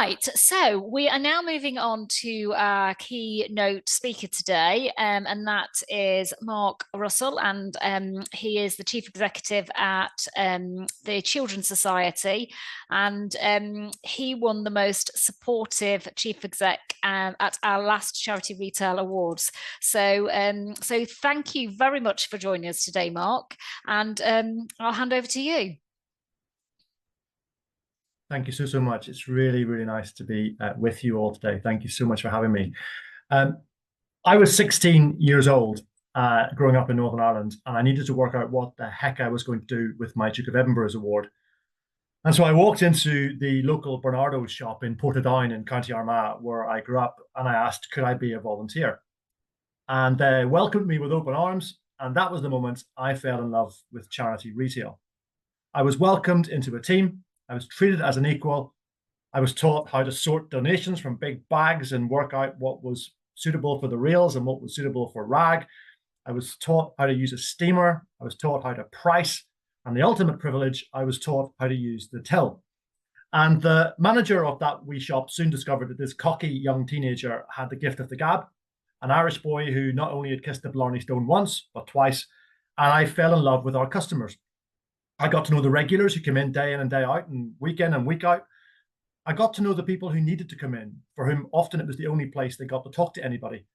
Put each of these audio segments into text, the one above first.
Right, so we are now moving on to our keynote speaker today, and that is Mark Russell, and he is the Chief Executive at the Children's Society, and he won the most supportive Chief Exec at our last Charity Retail Awards. So thank you very much for joining us today, Mark, and I'll hand over to you. Thank you so much. It's really, really nice to be with you all today. Thank you so much for having me. I was 16 years old growing up in Northern Ireland, and I needed to work out what the heck I was going to do with my Duke of Edinburgh's award. And so I walked into the local Bernardo's shop in Portadown in County Armagh, where I grew up, and I asked, could I be a volunteer? And they welcomed me with open arms, and that was the moment I fell in love with charity retail. I was welcomed into a team. I was treated as an equal. I was taught how to sort donations from big bags and work out what was suitable for the rails and what was suitable for rag. I was taught how to use a steamer. I was taught how to price. And the ultimate privilege, I was taught how to use the till. And the manager of that wee shop soon discovered that this cocky young teenager had the gift of the gab, an Irish boy who not only had kissed the Blarney Stone once, but twice. And I fell in love with our customers. I got to know the regulars who come in and day out and week in and week out. I got to know the people who needed to come in, for whom often it was the only place they got to talk to anybody,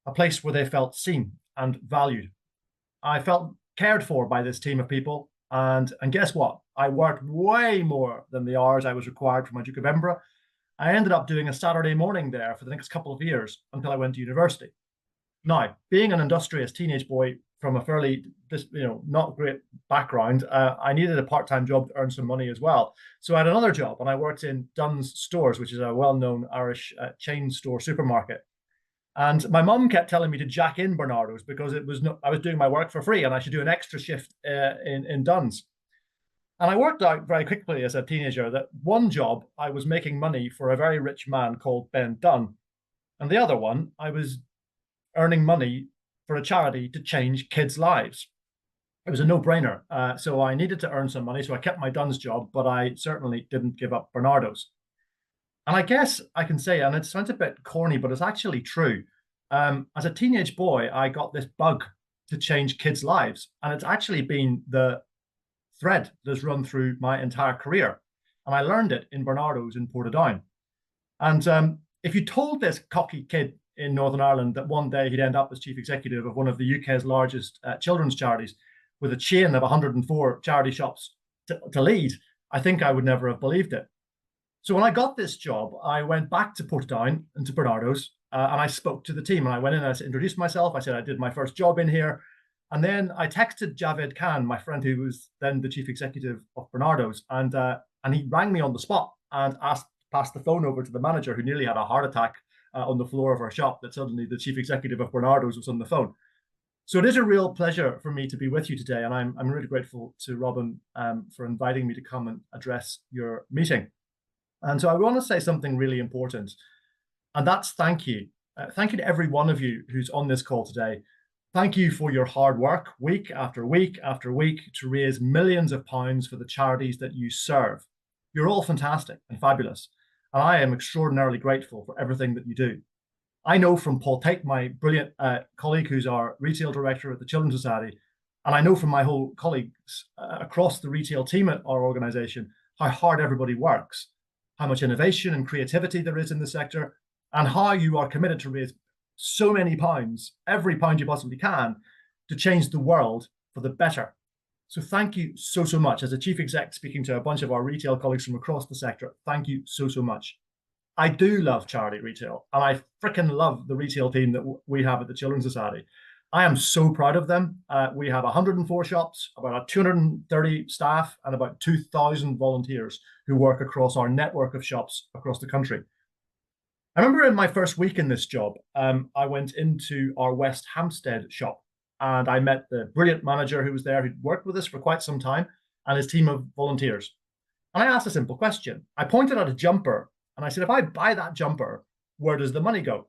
a place where they felt seen and valued. I felt cared for by this team of people. And guess what? I worked way more than the hours I was required for my Duke of Edinburgh. I ended up doing a Saturday morning there for the next couple of years until I went to university. Now, being an industrious teenage boy from a fairly, not great background, I needed a part-time job to earn some money as well. So I had another job, and I worked in Dunn's Stores, which is a well-known Irish chain store supermarket. And my mum kept telling me to jack in Bernardo's because I was doing my work for free, and I should do an extra shift in Dunn's. And I worked out very quickly as a teenager that one job I was making money for a very rich man called Ben Dunn, and the other one I was earning money for a charity to change kids' lives. It was a no-brainer. So I needed to earn some money, so I kept my Dunn's job, but I certainly didn't give up Bernardo's. And I guess I can say, and it sounds a bit corny, but it's actually true. As a teenage boy, I got this bug to change kids' lives, and it's actually been the thread that's run through my entire career. And I learned it in Bernardo's in Portadown. And if you told this cocky kid in Northern Ireland that one day he'd end up as chief executive of one of the UK's largest children's charities with a chain of 104 charity shops to lead, I think I would never have believed it. So when I got this job, I went back to Portadown and to Bernardo's, and I spoke to the team. And I went in and I introduced myself. I said I did my first job in here. And then I texted Javed Khan, my friend who was then the chief executive of Bernardo's, and he rang me on the spot and passed the phone over to the manager, who nearly had a heart attack on the floor of our shop, that suddenly the chief executive of Bernardo's was on the phone. So it is a real pleasure for me to be with you today, and I'm really grateful to Robin for inviting me to come and address your meeting. And so I want to say something really important, and that's thank you. Thank you to every one of you who's on this call today. Thank you for your hard work week after week after week to raise millions of pounds for the charities that you serve. You're all fantastic and fabulous, and I am extraordinarily grateful for everything that you do. I know from Paul Tate, my brilliant colleague who's our retail director at the Children's Society, and I know from my whole colleagues across the retail team at our organization, how hard everybody works, how much innovation and creativity there is in the sector, and how you are committed to raise so many pounds, every pound you possibly can, to change the world for the better. So thank you so much. As a chief exec speaking to a bunch of our retail colleagues from across the sector, thank you so much. I do love charity retail, and I freaking love the retail team that we have at the Children's Society. I am so proud of them. We have 104 shops, about 230 staff, and about 2,000 volunteers who work across our network of shops across the country. I remember in my first week in this job, I went into our West Hampstead shop, and I met the brilliant manager who was there, who'd worked with us for quite some time, and his team of volunteers. And I asked a simple question. I pointed at a jumper, and I said, if I buy that jumper, where does the money go?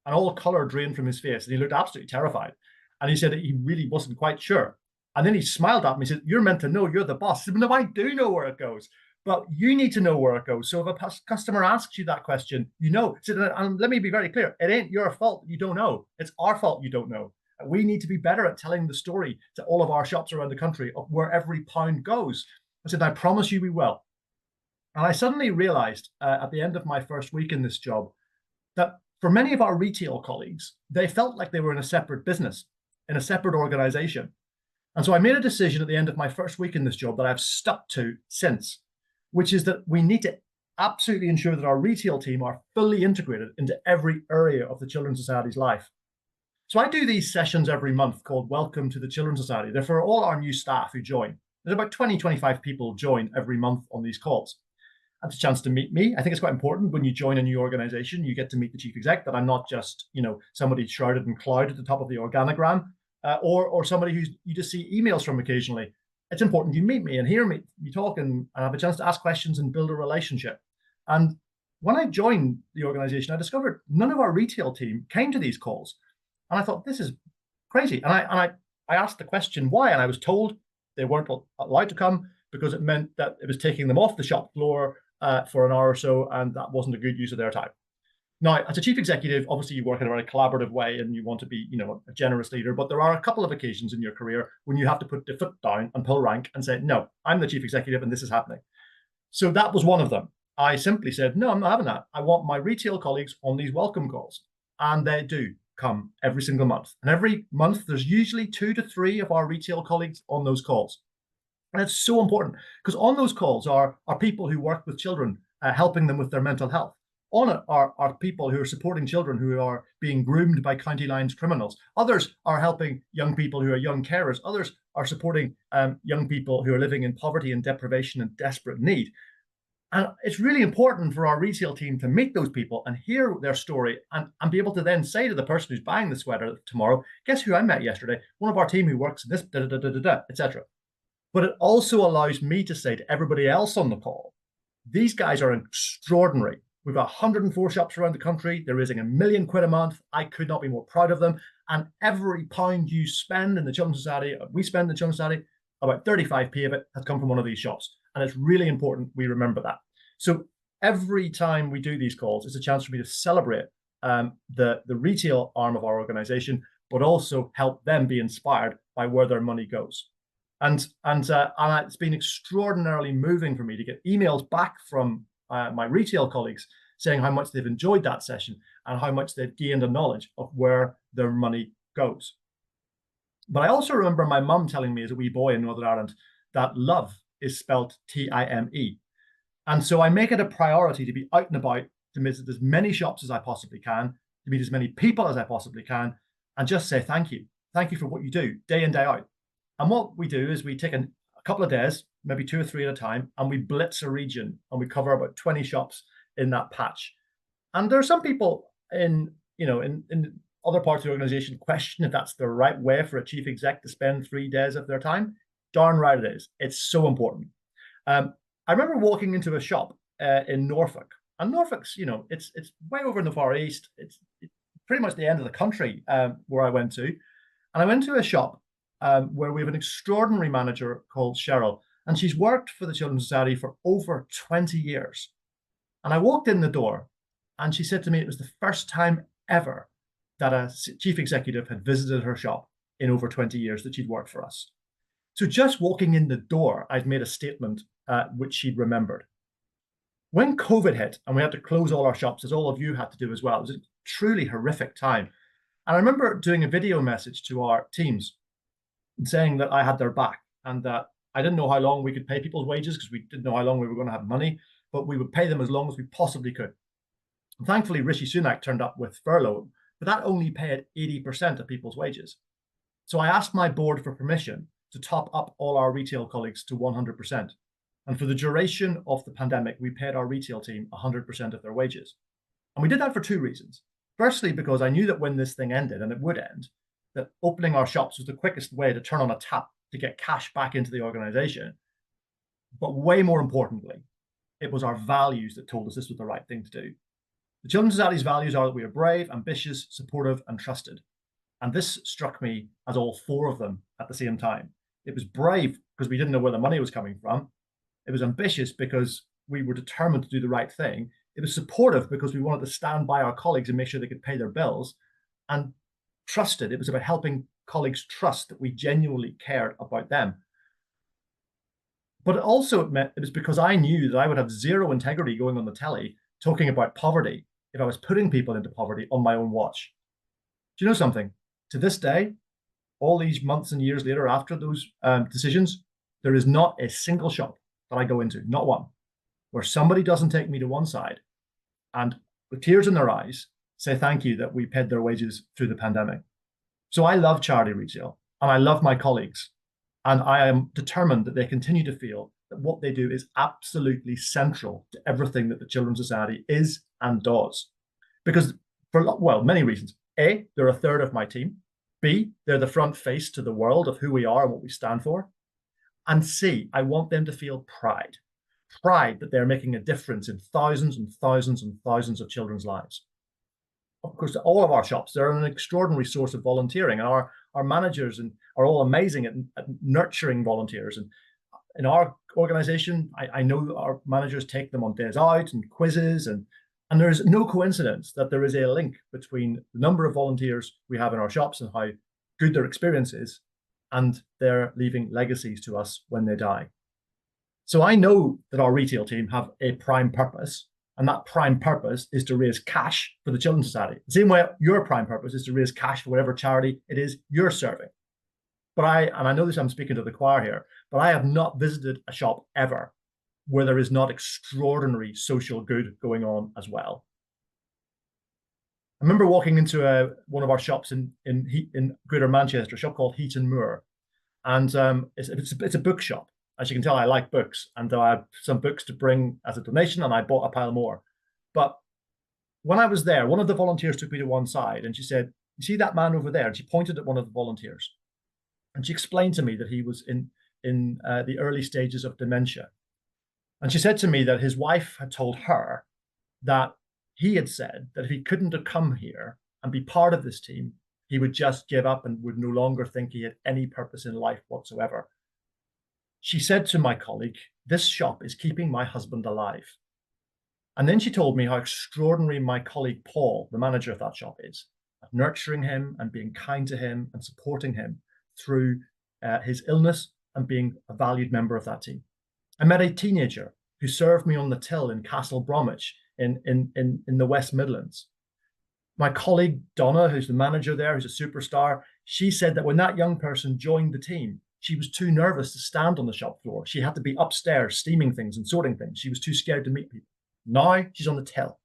And all color drained from his face, and he looked absolutely terrified. And he said that he really wasn't quite sure. And then he smiled at me and said, you're meant to know, you're the boss. I said, no, I do know where it goes. but you need to know where it goes. So if a customer asks you that question, you know. So, and let me be very clear, it ain't your fault you don't know. It's our fault you don't know. We need to be better at telling the story to all of our shops around the country of where every pound goes. I said, I promise you we will. And I suddenly realized at the end of my first week in this job that for many of our retail colleagues, they felt like they were in a separate business, in a separate organization. And so I made a decision at the end of my first week in this job that I've stuck to since, which is that we need to absolutely ensure that our retail team are fully integrated into every area of the Children's Society's life. So I do these sessions every month called Welcome to the Children's Society. They're for all our new staff who join. There's about 20, 25 people join every month on these calls. It's a chance to meet me. I think it's quite important when you join a new organization, you get to meet the chief exec, that I'm not just, somebody shrouded in cloud at the top of the organogram, or somebody who you just see emails from occasionally. It's important you meet me and hear me, you talk and have a chance to ask questions and build a relationship. And when I joined the organization, I discovered none of our retail team came to these calls. And I thought, this is crazy. And I asked the question why, and I was told they weren't allowed to come because it meant that it was taking them off the shop floor for an hour or so, and that wasn't a good use of their time. Now, as a chief executive, obviously you work in a very collaborative way and you want to be, a generous leader, but there are a couple of occasions in your career when you have to put the foot down and pull rank and say, no, I'm the chief executive and this is happening. So that was one of them. I simply said, no, I'm not having that. I want my retail colleagues on these welcome calls. And they do come every single month. And every month, there's usually 2 to 3 of our retail colleagues on those calls. And it's so important because on those calls are people who work with children, helping them with their mental health. On it are people who are supporting children who are being groomed by county lines criminals. Others are helping young people who are young carers. Others are supporting young people who are living in poverty and deprivation and desperate need. And it's really important for our retail team to meet those people and hear their story and be able to then say to the person who's buying the sweater tomorrow, guess who I met yesterday? One of our team who works in this, etc. But it also allows me to say to everybody else on the call, these guys are extraordinary. We've got 104 shops around the country. They're raising £1 million a month. I could not be more proud of them. And every pound you spend in the Children's Society, we spend in the Children's Society, about 35p of it has come from one of these shops. And it's really important we remember that. So every time we do these calls, it's a chance for me to celebrate the retail arm of our organization, but also help them be inspired by where their money goes. And it's been extraordinarily moving for me to get emails back from my retail colleagues saying how much they've enjoyed that session and how much they've gained a knowledge of where their money goes. But I also remember my mum telling me as a wee boy in Northern Ireland that love is spelled T-I-M-E. And so I make it a priority to be out and about, to visit as many shops as I possibly can, to meet as many people as I possibly can, and just say thank you. Thank you for what you do day in, day out. And what we do is we take a couple of days, maybe 2 or 3 at a time, and we blitz a region and we cover about 20 shops in that patch. And there are some people in other parts of the organization question if that's the right way for a chief exec to spend 3 days of their time. Darn right it is. It's so important. I remember walking into a shop in Norfolk, and Norfolk's, it's way over in the Far East. It's pretty much the end of the country where I went to. And I went to a shop where we have an extraordinary manager called Cheryl, and she's worked for the Children's Society for over 20 years. And I walked in the door and she said to me it was the first time ever that a chief executive had visited her shop in over 20 years that she'd worked for us. So just walking in the door, I'd made a statement which she'd remembered. When COVID hit and we had to close all our shops, as all of you had to do as well, it was a truly horrific time. And I remember doing a video message to our teams and saying that I had their back and that I didn't know how long we could pay people's wages because we didn't know how long we were going to have money, but we would pay them as long as we possibly could. And thankfully, Rishi Sunak turned up with furlough, but that only paid 80% of people's wages. So I asked my board for permission to top up all our retail colleagues to 100%. And for the duration of the pandemic, we paid our retail team 100% of their wages. And we did that for 2 reasons. Firstly, because I knew that when this thing ended, and it would end, that opening our shops was the quickest way to turn on a tap to get cash back into the organization. But way more importantly, it was our values that told us this was the right thing to do. The Children's Society's values are that we are brave, ambitious, supportive, and trusted. And this struck me as all 4 of them at the same time. It was brave because we didn't know where the money was coming from. It was ambitious because we were determined to do the right thing. It was supportive because we wanted to stand by our colleagues and make sure they could pay their bills, and trusted. It was about helping colleagues trust that we genuinely cared about them. But also it was because I knew that I would have zero integrity going on the telly talking about poverty if I was putting people into poverty on my own watch. Do you know something? To this day, all these months and years later after those decisions, there is not a single shop that I go into, not one, where somebody doesn't take me to one side and with tears in their eyes say thank you that we paid their wages through the pandemic. So I love charity retail and I love my colleagues, and I am determined that they continue to feel that what they do is absolutely central to everything that the Children's Society is and does. Because for, well, many reasons. A, they're a third of my team. B, they're the front face to the world of who we are and what we stand for. And C, I want them to feel pride. Pride that they're making a difference in thousands and thousands and thousands of children's lives. Of course, all of our shops, they're an extraordinary source of volunteering. And our managers are all amazing at nurturing volunteers. And in our organization, I know our managers take them on days out and quizzes, and there's no coincidence that there is a link between the number of volunteers we have in our shops and how good their experience is, and they're leaving legacies to us when they die. So I know that our retail team have a prime purpose, and that prime purpose is to raise cash for the Children's Society. The same way your prime purpose is to raise cash for whatever charity it is you're serving. But I know this, I'm speaking to the choir here, but I have not visited a shop ever where there is not extraordinary social good going on as well. I remember walking into one of our shops in Greater Manchester, a shop called Heaton Moor, and it's a bookshop. As you can tell, I like books, and I had some books to bring as a donation, and I bought a pile more. But when I was there, one of the volunteers took me to one side, and she said, "You see that man over there?" And she pointed at one of the volunteers, and she explained to me that he was in the early stages of dementia. And she said to me that his wife had told her that he had said that if he couldn't have come here and be part of this team, he would just give up and would no longer think he had any purpose in life whatsoever. She said to my colleague, "This shop is keeping my husband alive." And then she told me how extraordinary my colleague Paul, the manager of that shop, is at nurturing him and being kind to him and supporting him through his illness and being a valued member of that team. I met a teenager who served me on the till in Castle Bromwich in the West Midlands. My colleague Donna, who's the manager there, who's a superstar, she said that when that young person joined the team, she was too nervous to stand on the shop floor. She had to be upstairs steaming things and sorting things. She was too scared to meet people. Now she's on the till.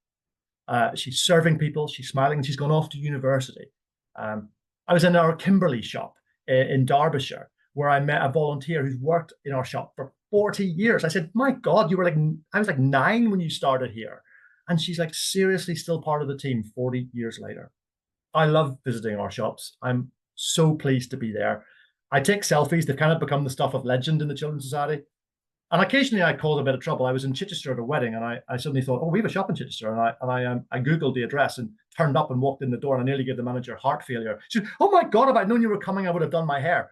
She's serving people, she's smiling, she's gone off to university. I was in our Kimberley shop in Derbyshire, where I met a volunteer who's worked in our shop for 40 years. I said, "My God, I was like 9 when you started here." And she's like, seriously still part of the team 40 years later. I love visiting our shops. I'm so pleased to be there. I take selfies. They've kind of become the stuff of legend in the Children's Society. And occasionally I cause a bit of trouble. I was in Chichester at a wedding, and I suddenly thought, oh, we have a shop in Chichester. And I Googled the address and turned up and walked in the door, and I nearly gave the manager heart failure. She said, "Oh my God, if I'd known you were coming, I would have done my hair."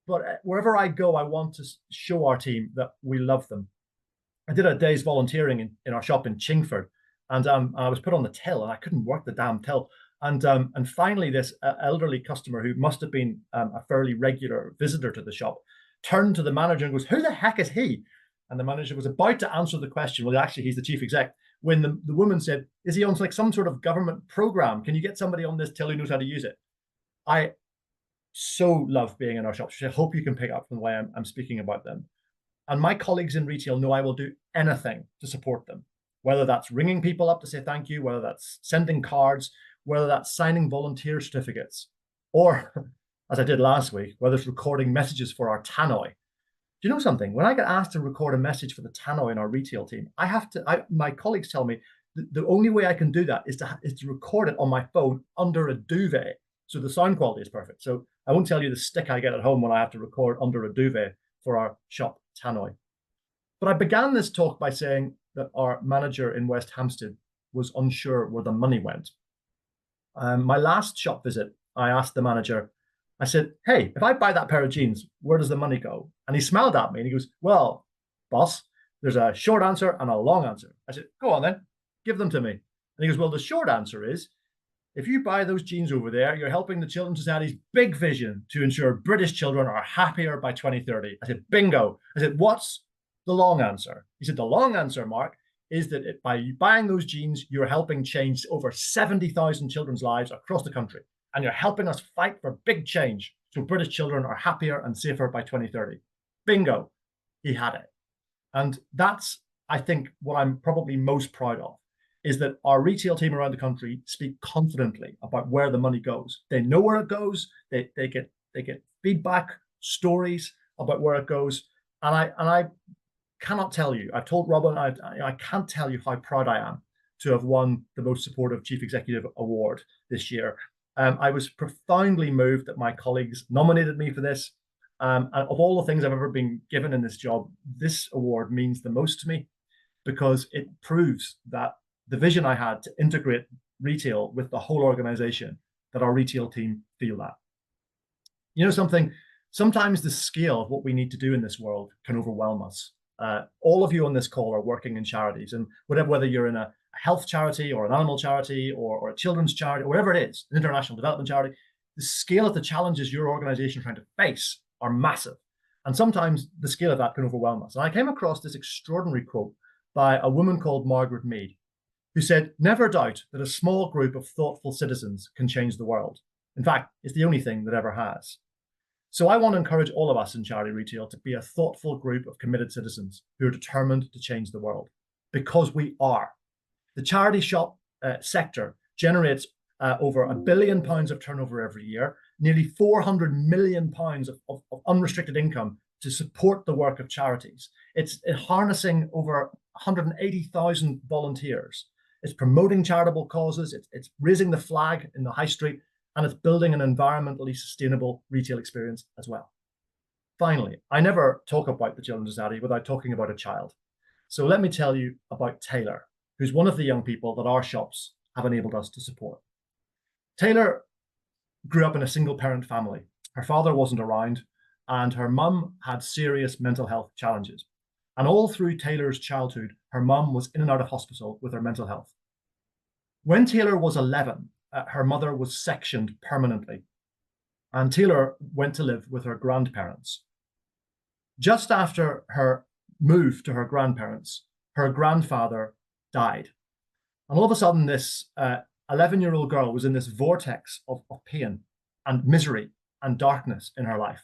But wherever I go, I want to show our team that we love them. I did a day's volunteering in our shop in Chingford, and I was put on the till, and I couldn't work the damn till. And finally, this elderly customer, who must have been a fairly regular visitor to the shop, turned to the manager and goes, "Who the heck is he?" And the manager was about to answer the question. Well, actually, he's the chief exec. When the woman said, "Is he on like some sort of government program? Can you get somebody on this till who knows how to use it?" I so love being in our shops, which I hope you can pick up from the way I'm speaking about them. And my colleagues in retail know I will do anything to support them, whether that's ringing people up to say thank you, whether that's sending cards, whether that's signing volunteer certificates, or, as I did last week, whether it's recording messages for our tannoy. Do you know something? When I get asked to record a message for the tannoy in our retail team, my colleagues tell me the only way I can do that is to record it on my phone under a duvet. So the sound quality is perfect. So I won't tell you the stick I get at home when I have to record under a duvet for our shop tannoy. But I began this talk by saying that our manager in West Hampstead was unsure where the money went. My last shop visit, I asked the manager, I said, "Hey, if I buy that pair of jeans, where does the money go?" And he smiled at me and he goes, "Well, boss, there's a short answer and a long answer. I said, go on then, give them to me. And he goes, well, the short answer is, if you buy those jeans over there, you're helping the Children's Society's big vision to ensure British children are happier by 2030. I said, bingo. I said, what's the long answer? He said, the long answer, Mark, is that by buying those jeans, you're helping change over 70,000 children's lives across the country. And you're helping us fight for big change so British children are happier and safer by 2030. Bingo. He had it. And that's, I think, what I'm probably most proud of, is that our retail team around the country speak confidently about where the money goes. They know where it goes. They get feedback, stories about where it goes. And I cannot tell you, I've told Robin, I can't tell you how proud I am to have won the Most Supportive Chief Executive Award this year. I was profoundly moved that my colleagues nominated me for this. And of all the things I've ever been given in this job, this award means the most to me, because it proves that the vision I had to integrate retail with the whole organization, that our retail team feel that. You know something, sometimes the scale of what we need to do in this world can overwhelm us. All of you on this call are working in charities, and whether you're in a health charity or an animal charity or a children's charity, or whatever it is, an international development charity, the scale of the challenges your organization is trying to face are massive. And sometimes the scale of that can overwhelm us. And I came across this extraordinary quote by a woman called Margaret Mead, who said, never doubt that a small group of thoughtful citizens can change the world. In fact, it's the only thing that ever has. So I want to encourage all of us in charity retail to be a thoughtful group of committed citizens who are determined to change the world, because we are. The charity shop sector generates over £1 billion of turnover every year, nearly £400 million of unrestricted income to support the work of charities. It's harnessing over 180,000 volunteers. It's promoting charitable causes, it's raising the flag in the high street, and it's building an environmentally sustainable retail experience as well. Finally, I never talk about the Children's Society without talking about a child. So let me tell you about Taylor, who's one of the young people that our shops have enabled us to support. Taylor grew up in a single-parent family. Her father wasn't around, and her mum had serious mental health challenges. And all through Taylor's childhood, her mum was in and out of hospital with her mental health. When Taylor was 11, her mother was sectioned permanently, and Taylor went to live with her grandparents. Just after her move to her grandparents, her grandfather died. And all of a sudden, this 11-year-old girl was in this vortex of pain and misery and darkness in her life.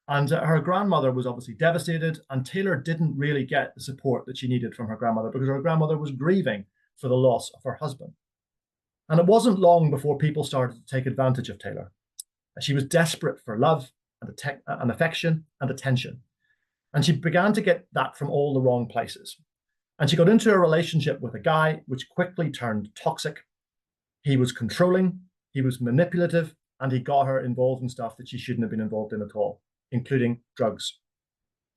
And her grandmother was obviously devastated, and Taylor didn't really get the support that she needed from her grandmother, because her grandmother was grieving for the loss of her husband. And it wasn't long before people started to take advantage of Taylor. She was desperate for love and affection and attention. And she began to get that from all the wrong places. And she got into a relationship with a guy which quickly turned toxic. He was controlling, he was manipulative, and he got her involved in stuff that she shouldn't have been involved in at all, including drugs.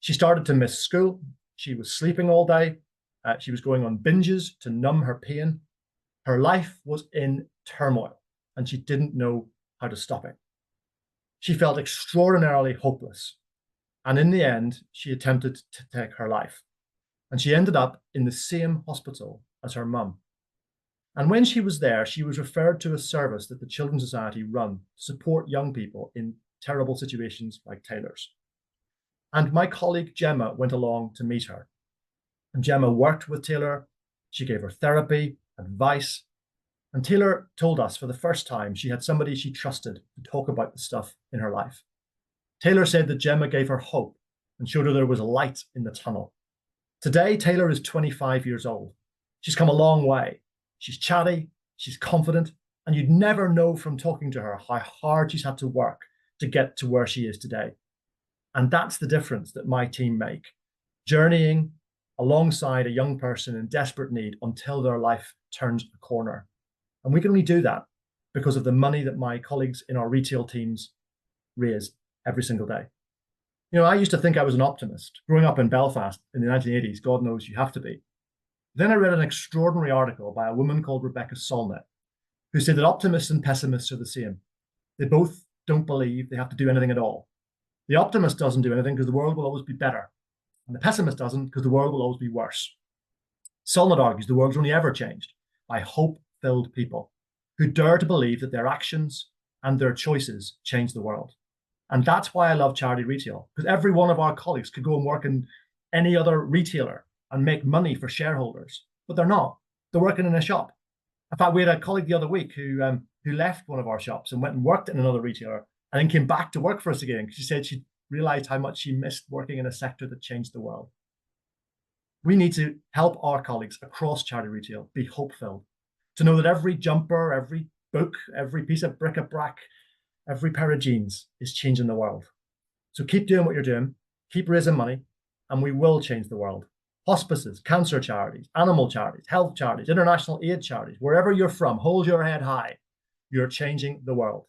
She started to miss school. She was sleeping all day. She was going on binges to numb her pain. Her life was in turmoil, and she didn't know how to stop it. She felt extraordinarily hopeless. And in the end, she attempted to take her life. And she ended up in the same hospital as her mum. And when she was there, she was referred to a service that the Children's Society run to support young people in terrible situations like Taylor's. And my colleague Gemma went along to meet her. And Gemma worked with Taylor. She gave her therapy, advice. And Taylor told us for the first time she had somebody she trusted to talk about the stuff in her life. Taylor said that Gemma gave her hope and showed her there was a light in the tunnel. Today, Taylor is 25 years old. She's come a long way. She's chatty, she's confident, and you'd never know from talking to her how hard she's had to work to get to where she is today. And that's the difference that my team make, journeying alongside a young person in desperate need until their life turns a corner. And we can only do that because of the money that my colleagues in our retail teams raise every single day. You know, I used to think I was an optimist. Growing up in Belfast in the 1980s, God knows you have to be. Then I read an extraordinary article by a woman called Rebecca Solnit, who said that optimists and pessimists are the same. They both don't believe they have to do anything at all. The optimist doesn't do anything because the world will always be better. And the pessimist doesn't, because the world will always be worse. Solnit argues the world's only ever changed by hope-filled people who dare to believe that their actions and their choices change the world. And that's why I love charity retail, because every one of our colleagues could go and work in any other retailer and make money for shareholders, but they're not. They're working in a shop. In fact, we had a colleague the other week who left one of our shops and went and worked in another retailer and then came back to work for us again. She said she realized how much she missed working in a sector that changed the world. We need to help our colleagues across charity retail be hope-filled, to know that every jumper, every book, every piece of bric-a-brac, every pair of jeans is changing the world. So keep doing what you're doing, keep raising money, and we will change the world. Hospices, cancer charities, animal charities, health charities, international aid charities, wherever you're from, hold your head high. You're changing the world.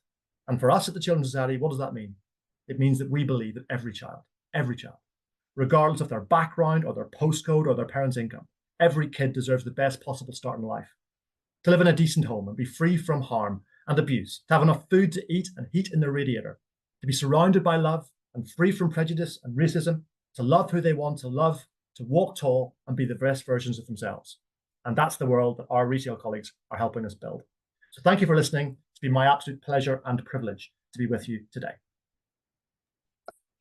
And for us at the Children's Society, what does that mean? It means that we believe that every child, regardless of their background or their postcode or their parents' income, every kid deserves the best possible start in life. To live in a decent home and be free from harm and abuse, to have enough food to eat and heat in their radiator, to be surrounded by love and free from prejudice and racism, to love who they want to love, to walk tall and be the best versions of themselves. And that's the world that our retail colleagues are helping us build. So thank you for listening. It's been my absolute pleasure and privilege to be with you today.